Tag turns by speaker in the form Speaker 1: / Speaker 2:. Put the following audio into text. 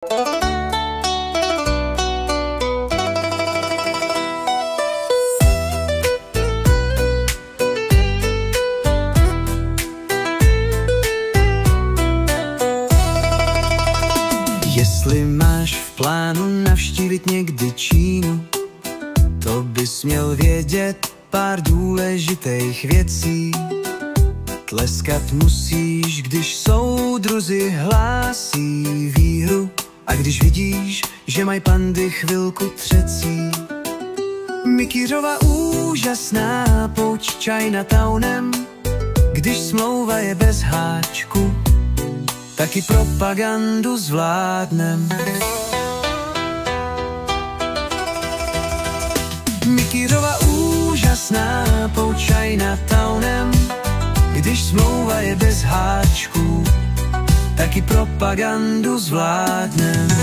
Speaker 1: Jestli máš v plánu navštívit někdy Čínu, to bys měl vědět pár důležitých věcí. Tleskat musíš, když soudruzi hlásí výhru, a když vidíš, že mají pandy chvilku třecí. Mikýřova úžasná pouť Chinatownem, když smlouva je bez háčku, taky propagandu zvládnem. Mikýřova úžasná pouť Chinatownem, když smlouva je bez háčku, taky propagandu zvládnem.